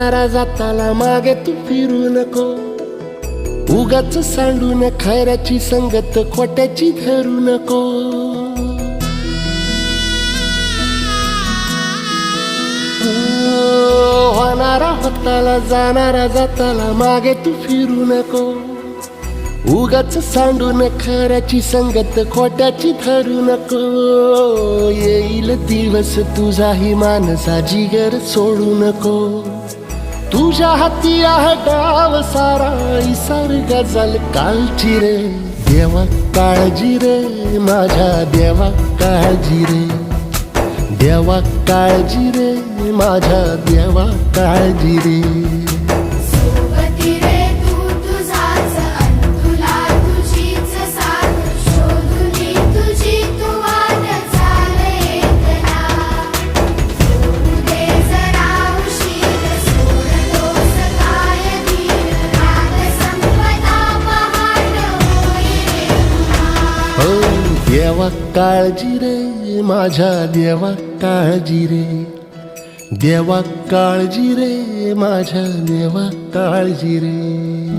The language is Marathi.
जाताला मागे तू फिरू नको, उगाच सांडून खैराची संगत खोट्याची धरू नको. होणारा होताला जाणारा जाताला मागे तू फिरू नको, उगाच सांडून खऱ्याची संगत खोट्याची धरू नको. येईल दिवस तुझाही मानसा जिगर सोडू नको, तुझ्या हाती आहे डाव सारा इसार गजल कालची रे. देवा काळजी रे माझ्या देवा काळजी रे, देवा काळजी रे माझ्या देवा काळजी रे. देवा काळजी रे माझ्या देवा काळजी रे, देवा काळजी रे माझ्या देवा काळजी रे.